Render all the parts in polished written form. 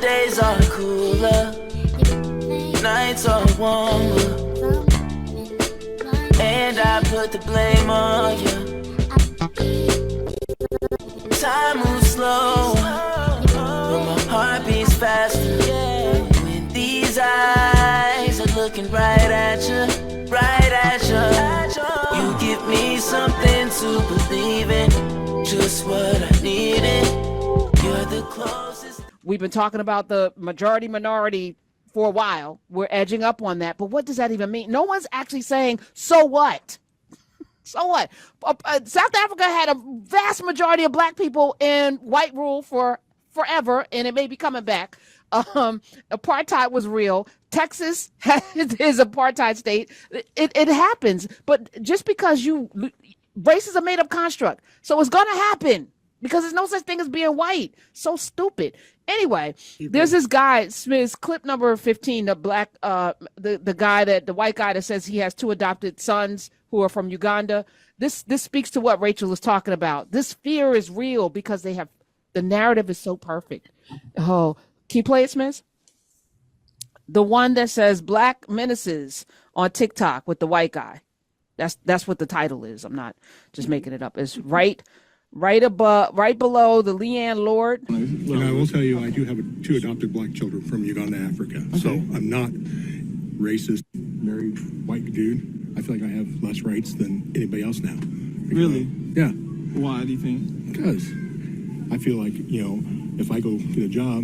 days are cooler, nights are warmer, and I put the blame on you. Time moves slow, but my heart beats faster. When these eyes are looking right at you, you give me something to believe in, just what I needed. You're the closest. We've been talking about the majority minority for a while. We're edging up on that, but what does that even mean? No one's actually saying, so what? So what? South Africa had a vast majority of black people in white rule for forever, and it may be coming back. Apartheid was real. Texas is apartheid state. It happens, but just because race is a made up construct, so it's gonna happen because there's no such thing as being white. So stupid. Anyway, there's this guy, Smith, clip number 15, the black, the white guy that says he has 2 adopted sons who are from Uganda. This speaks to what Rachel was talking about. This fear is real because the narrative is so perfect. Oh, can you play it, Smith? The one that says Black Menaces on TikTok with the white guy. That's what the title is. I'm not just making it up. It's right below the Leanne Lord. And I will tell you, I do have 2 adopted black children from Uganda, Africa. Okay. So I'm not racist, married white dude. I feel like I have less rights than anybody else now. Really? Yeah. Why do you think? Because I feel like, if I go get a job,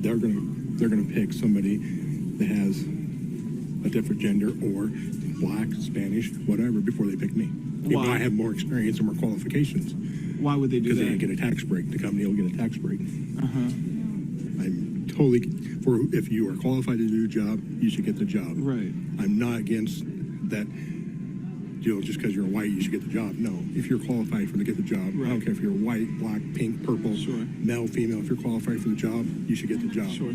they're gonna pick somebody that has a different gender or black, Spanish, whatever, before they pick me. Even though I have more experience and more qualifications. Why would they do that? Because they get a tax break. The company will get a tax break. I'm totally for if you are qualified to do a job, you should get the job. Right. I'm not against that. Just because you're white, you should get the job. No, if you're qualified to get the job, right. I don't care if you're white, black, pink, purple, sure. Male, female. If you're qualified for the job, you should get the job. Sure.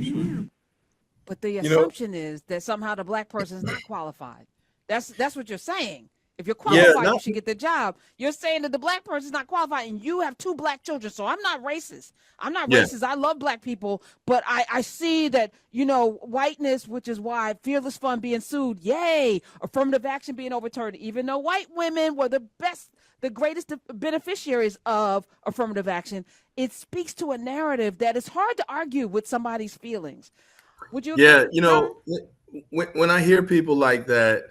But the assumption is that somehow the black person is not qualified. That's what you're saying. If you're qualified, you should get the job. You're saying that the black person is not qualified, and you have 2 black children. So I'm not racist. Racist. I love black people, but I see that, whiteness, which is why Fearless Fund being sued, yay, affirmative action being overturned, even though white women were the greatest beneficiaries of affirmative action. It speaks to a narrative that is hard to argue with somebody's feelings. Would you? Yeah, when I hear people like that,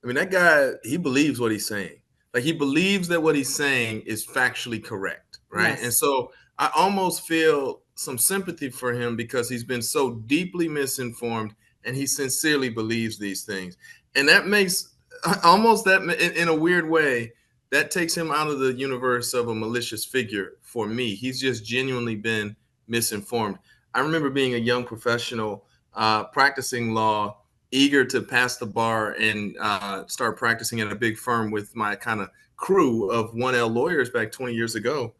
I mean, that guy, he believes what he's saying. Like, he believes that what he's saying is factually correct, right? Yes. And so I almost feel some sympathy for him because he's been so deeply misinformed and he sincerely believes these things. And that makes almost that, in a weird way, that takes him out of the universe of a malicious figure for me. He's just genuinely been misinformed. I remember being a young professional practicing law, eager to pass the bar and start practicing at a big firm with my kind of crew of 1L lawyers back 20 years ago.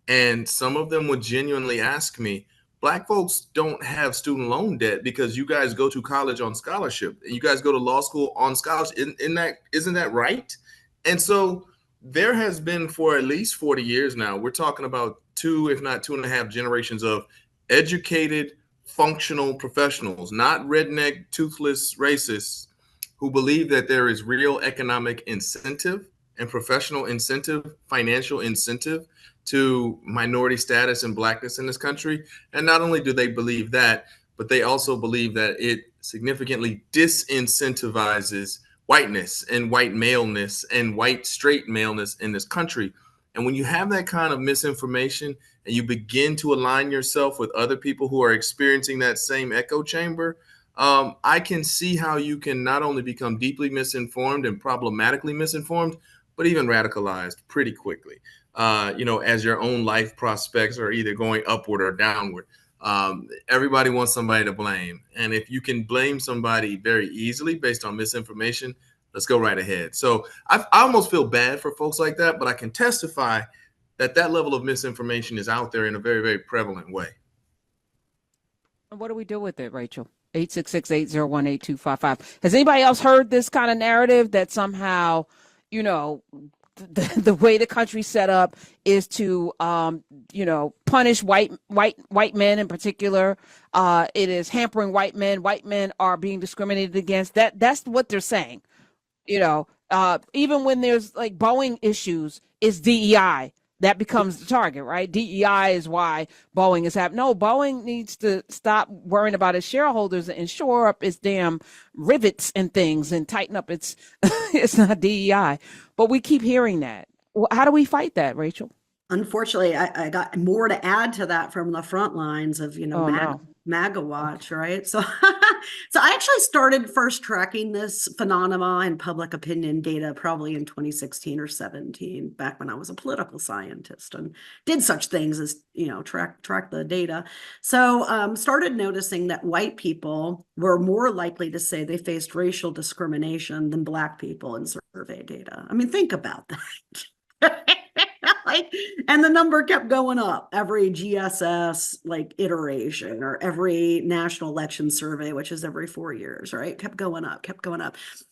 And some of them would genuinely ask me, Black folks don't have student loan debt because you guys go to college on scholarship and you guys go to law school on scholarship. Isn't that right? And so there has been for at least 40 years now, we're talking about 2, if not 2.5 generations of educated, functional professionals, not redneck, toothless racists who believe that there is real economic incentive and professional incentive, financial incentive to minority status and blackness in this country. And not only do they believe that, but they also believe that it significantly disincentivizes whiteness and white maleness and white straight maleness in this country. And when you have that kind of misinformation and you begin to align yourself with other people who are experiencing that same echo chamber, I can see how you can not only become deeply misinformed and problematically misinformed, but even radicalized pretty quickly, as your own life prospects are either going upward or downward. Everybody wants somebody to blame. And if you can blame somebody very easily based on misinformation, let's go right ahead. So I almost feel bad for folks like that, but I can testify that that level of misinformation is out there in a very, very prevalent way. And what do we do with it, Rachel? 866-801-8255. Has anybody else heard this kind of narrative that somehow, the way the country's set up is to, punish white men in particular. It is hampering white men. White men are being discriminated against. That's what they're saying. Even when there's like Boeing issues, it's DEI that becomes the target, right? DEI is why Boeing is happening. No, Boeing needs to stop worrying about its shareholders and shore up its damn rivets and things and tighten up its. It's not DEI, but we keep hearing that. How do we fight that, Rachel? Unfortunately, I got more to add to that from the front lines of, MAGA Watch, right? So, so I actually started first tracking this phenomena and public opinion data probably in 2016 or 17, back when I was a political scientist and did such things as, track the data. So started noticing that white people were more likely to say they faced racial discrimination than Black people in survey data. I mean, think about that. And the number kept going up every GSS iteration, or every national election survey, which is every 4 years, right? Kept going up.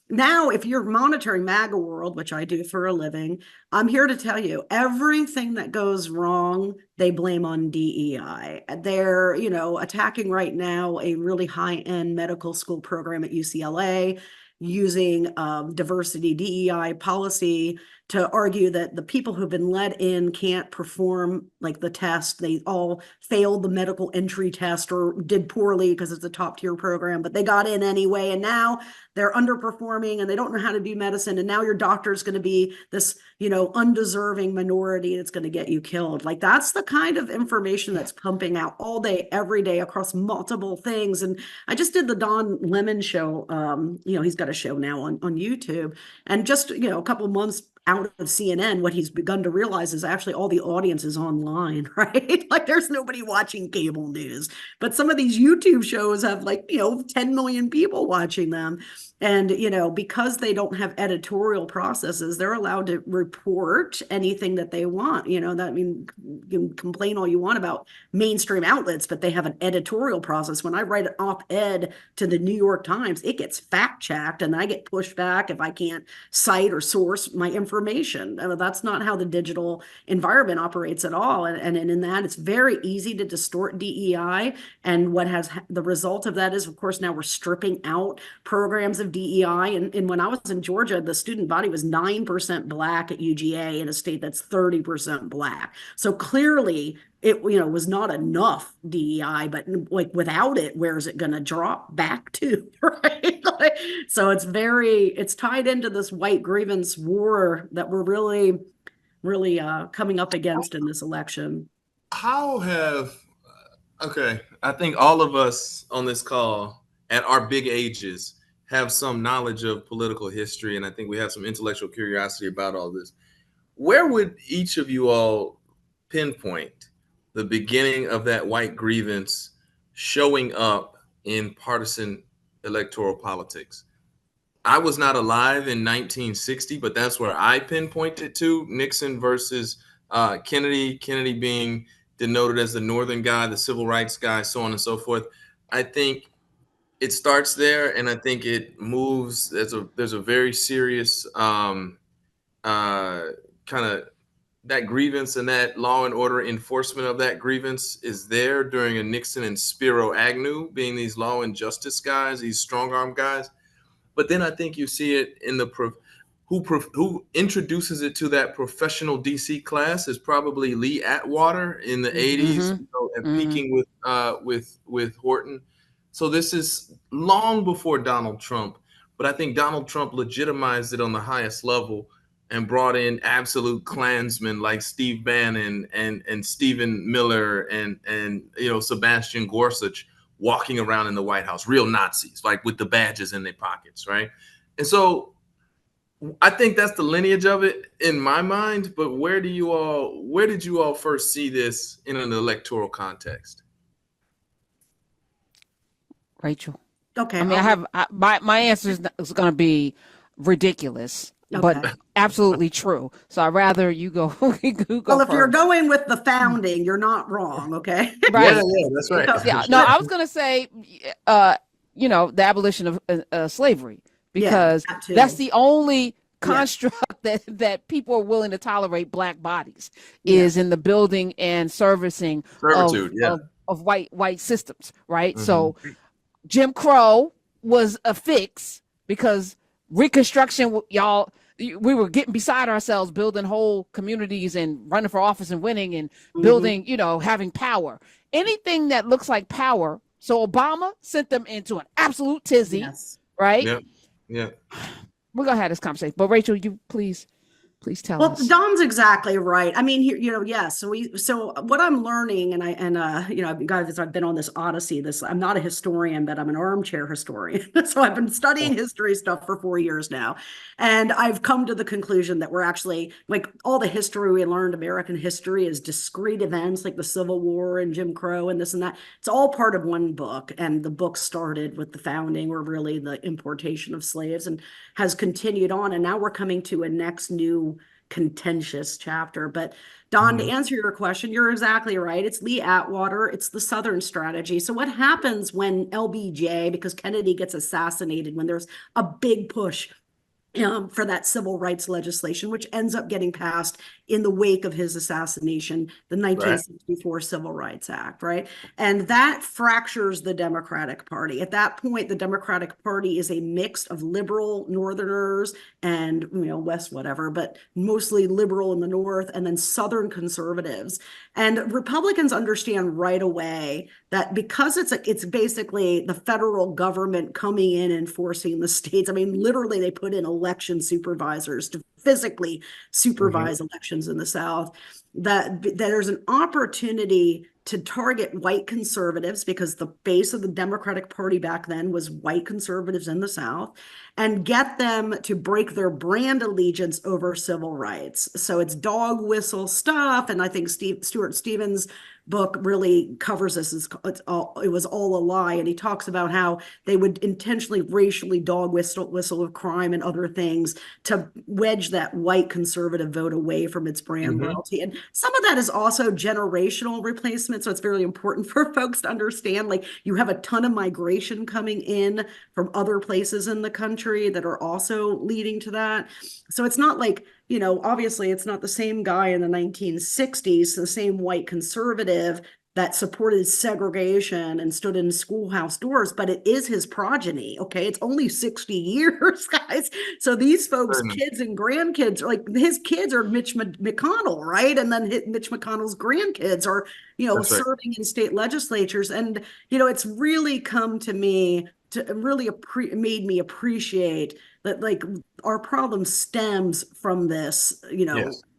Now, if you're monitoring MAGA world, which I do for a living, I'm here to tell you everything that goes wrong, they blame on DEI. They're, attacking right now a really high-end medical school program at UCLA, using diversity DEI policy to argue that the people who've been let in can't perform the test. They all failed the medical entry test or did poorly because it's a top tier program, but they got in anyway. And now they're underperforming and they don't know how to do medicine. And now your doctor is going to be this, undeserving minority that's going to get you killed. That's the kind of information that's pumping out all day, every day across multiple things. And I just did the Don Lemon show. He's got a show now on YouTube, and just, a couple months out of CNN, what he's begun to realize is actually all the audience is online, right? There's nobody watching cable news, but some of these YouTube shows have 10 million people watching them. And, because they don't have editorial processes, they're allowed to report anything that they want. You can complain all you want about mainstream outlets, but they have an editorial process. When I write an op-ed to the New York Times, it gets fact-checked and I get pushed back if I can't cite or source my information. That's not how the digital environment operates at all. And in that, it's very easy to distort DEI. And what has the result of that is, of course, now we're stripping out programs of DEI. And when I was in Georgia, the student body was 9% Black at UGA, in a state that's 30% Black. So clearly it, was not enough DEI, but without it, where's it going to drop back to, right? So it's tied into this white grievance war that we're really, really coming up against in this election. I think all of us on this call at our big ages have some knowledge of political history, and I think we have some intellectual curiosity about all this. Where would each of you all pinpoint the beginning of that white grievance showing up in partisan electoral politics? I was not alive in 1960, but that's where I pinpointed to. Nixon versus Kennedy being denoted as the northern guy, the civil rights guy, so on and so forth. I think it starts there, and I think it moves. There's a very serious kind of that grievance, and that law and order enforcement of that grievance is there during a Nixon and Spiro Agnew being these law and justice guys, these strong arm guys. But then I think you see it in the who introduces it to that professional DC class is probably Lee Atwater in the 80s, peaking with Horton. So this is long before Donald Trump, but I think Donald Trump legitimized it on the highest level and brought in absolute Klansmen like Steve Bannon and Stephen Miller and Sebastian Gorsuch walking around in the White House, real Nazis, with the badges in their pockets, right? And so I think that's the lineage of it in my mind. But where did you all first see this in an electoral context? Rachel. Okay. I mean, my answer is going to be ridiculous, but absolutely true. So I'd rather you go. Well, if first. You're going with the founding, you're not wrong. Okay. Right. Yeah, that's right. Yeah. No, I was going to say, the abolition of slavery, because that's the only construct that people are willing to tolerate black bodies is in the building and servicing of white systems, right? So Jim Crow was a fix because Reconstruction, y'all, we were getting beside ourselves, building whole communities and running for office and winning and building, having power. Anything that looks like power. So Obama sent them into an absolute tizzy, right? Yeah. We're going to have this conversation. But Rachel, you please tell us. Well, Don's exactly right. I mean, yes. So what I'm learning, guys, I've been on this odyssey. I'm not a historian, but I'm an armchair historian. So I've been studying history stuff for 4 years now. And I've come to the conclusion that we're actually, like, all the history we learned, American history, is discrete events like the Civil War and Jim Crow and this and that. It's all part of one book. And the book started with the founding, or really the importation of slaves, and has continued on. And now we're coming to a next new contentious chapter. But Don, to answer your question, you're exactly right. It's Lee Atwater. It's the Southern strategy. So what happens when LBJ, because Kennedy gets assassinated, when there's a big push for that civil rights legislation, which ends up getting passed in the wake of his assassination, the 1964 Civil Rights Act, right? And that fractures the Democratic Party. At that point, the Democratic Party is a mix of liberal Northerners and, West whatever, but mostly liberal in the North, and then Southern conservatives. And Republicans understand right away that because it's basically the federal government coming in and forcing the states. I mean, literally, they put in election supervisors to physically supervise elections in the South, that there's an opportunity to target white conservatives, because the base of the Democratic Party back then was white conservatives in the South, and get them to break their brand allegiance over civil rights. So it's dog whistle stuff. And I think Stuart Stevens' book really covers this. It was all a lie. And he talks about how they would intentionally racially dog whistle of crime and other things to wedge that white conservative vote away from its brand loyalty. And some of that is also generational replacement. So it's very important for folks to understand, like, you have a ton of migration coming in from other places in the country that are also leading to that. So it's not like, obviously it's not the same guy in the 1960s, the same white conservative that supported segregation and stood in schoolhouse doors, but it is his progeny. Okay. It's only 60 years, guys. So these folks, kids and grandkids, like, his kids are Mitch McConnell, right? And then Mitch McConnell's grandkids are, serving in state legislatures. And, it's really come to me to really made me appreciate that, like, our problem stems from this.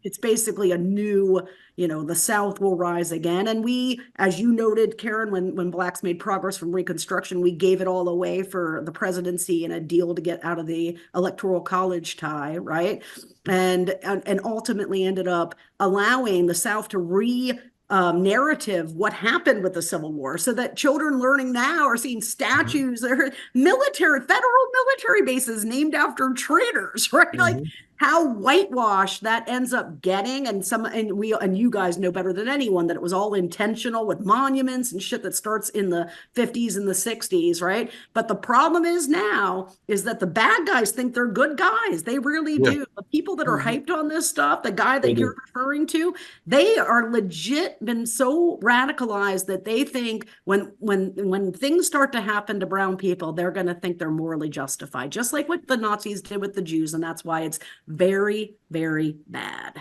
It's basically a new, the South will rise again. And we, as you noted, Karen, when blacks made progress from Reconstruction, we gave it all away for the presidency and a deal to get out of the Electoral College tie, right? And ultimately ended up allowing the South to narrative what happened with the Civil War, so that children learning now are seeing statues, federal military bases named after traitors, right? Like, how whitewashed that ends up getting. And you guys know better than anyone that it was all intentional, with monuments and shit that starts in the 50s and the 60s, right? But the problem is now is that the bad guys think they're good guys. They really do. The people that are hyped on this stuff, the guy that you're referring to, they are legit been so radicalized that they think when things start to happen to brown people, they're going to think they're morally justified, just like what the Nazis did with the Jews. And that's why it's very, very bad.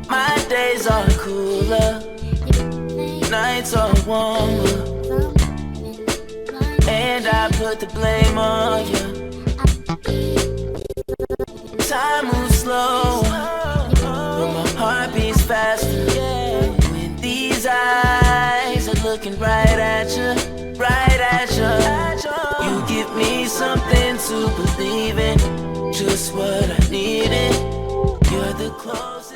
My days are cooler, nights are warmer, and I put the blame on you. Time moves slow, but my heart beats faster. When these eyes are looking right at you, you give me something to believe in. Just what I needed. You're the closest.